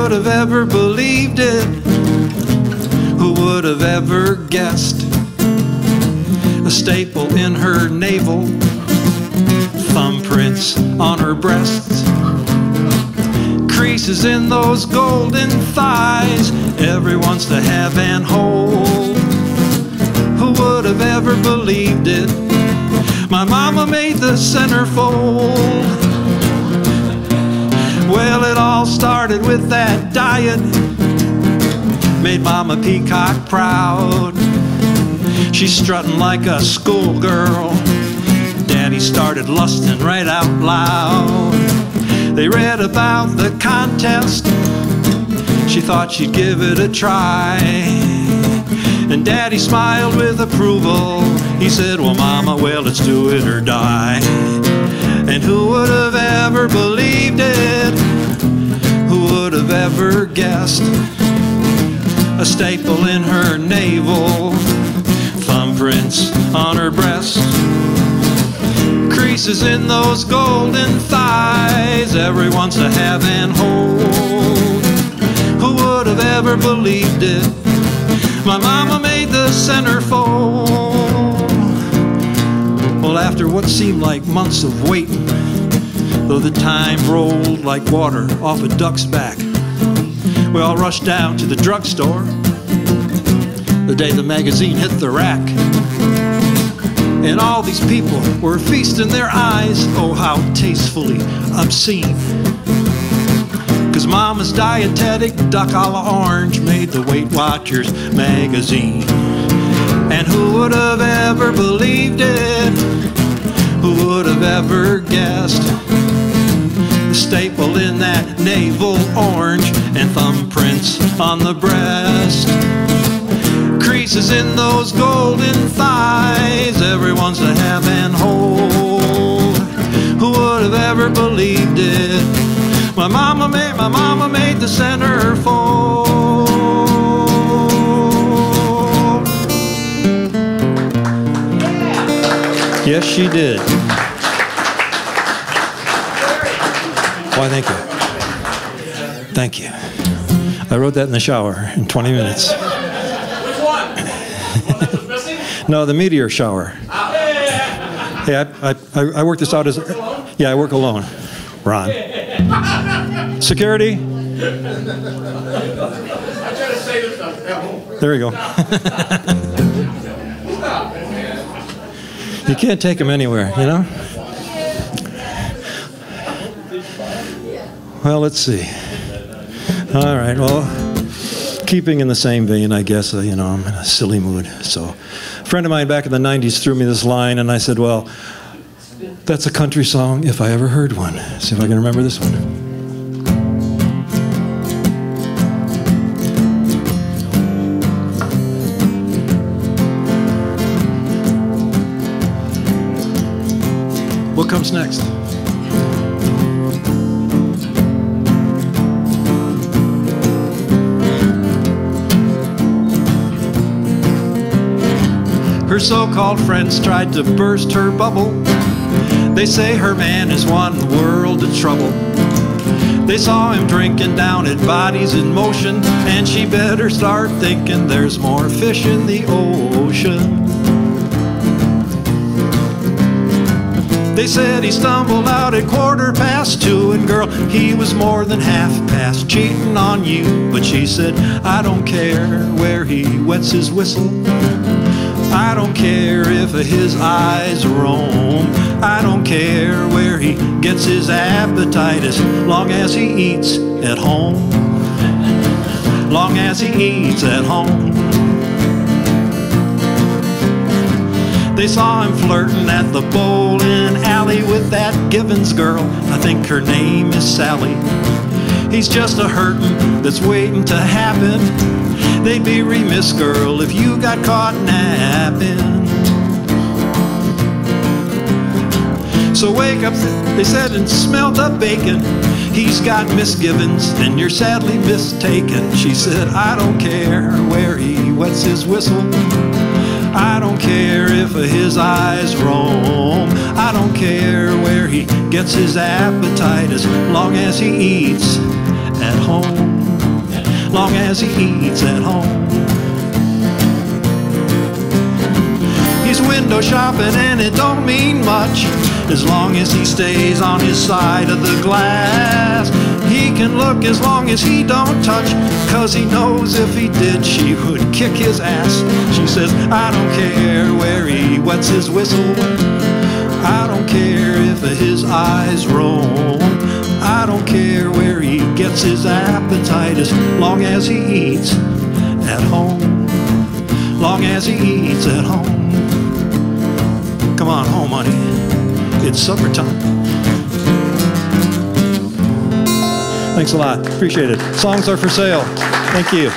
would have ever believed it? Who would have ever guessed? A staple in her navel, thumbprints on her breasts, creases in those golden thighs every wants to have and hold. Who would have ever believed it? My mama made the centerfold. Well, it all started with that diet, made Mama Peacock proud. She's strutting like a schoolgirl. Daddy started lusting right out loud. They read about the contest. She thought she'd give it a try. And Daddy smiled with approval. He said, well, Mama, well, let's do it or die. And who would have ever believed it? Who would have ever guessed? A staple in her navel, thumbprints on her breast, creases in those golden thighs every wants to have and hold. Who would have ever believed it? My mama made the centerfold. Well, after what seemed like months of waiting, though the time rolled like water off a duck's back, we all rushed down to the drugstore the day the magazine hit the rack. And all these people were feasting their eyes, oh how tastefully obscene. 'Cause Mama's dietetic duck a la orange made the Weight Watchers magazine. And who would have ever believed it? Who would have ever guessed? The staple in that navel orange and thumbprints on the breast, creases in those golden thighs every wants to have and hold. Who would have ever believed it? My mama made the centerfold. Yes, she did. Why, thank you. Thank you. I wrote that in the shower in 20 minutes. Which one? The one that was missing? No, the meteor shower. Hey, I work this out as... Yeah, I work alone. Ron. Security? I try to say this stuff at home. There we go. You can't take them anywhere, you know? Well, let's see. All right, well, keeping in the same vein, I guess, you know, I'm in a silly mood. So a friend of mine back in the 90s threw me this line, and I said, well, that's a country song if I ever heard one. See if I can remember this one. What comes next? Her so-called friends tried to burst her bubble. They say her man is one world of trouble. They saw him drinking down at Bodies in Motion, and she better start thinking there's more fish in the ocean. They said he stumbled out at 2:15, and girl, he was more than half past cheating on you. But she said, I don't care where he wets his whistle. I don't care if his eyes roam. I don't care where he gets his appetite, as long as he eats at home. Long as he eats at home. They saw him flirting at the bowling alley with that Givens girl. I think her name is Sally. He's just a hurtin' that's waiting to happen. They'd be remiss, girl, if you got caught napping. So wake up, they said, and smell the bacon. He's got misgivings, and you're sadly mistaken. She said, I don't care where he wets his whistle. I don't care if his eyes roam. I don't care where he gets his appetite, as long as he eats at home. long as he eats at home. He's window shopping and it don't mean much, as long as he stays on his side of the glass. He can look as long as he don't touch, 'cause he knows if he did she would kick his ass. She says, I don't care where he wets his whistle, I don't care if his eyes roam, I don't care where he gets his appetite, as long as he eats at home, long as he eats at home. Come on home, honey, it's supper time. Thanks a lot, appreciate it. Songs are for sale. Thank you.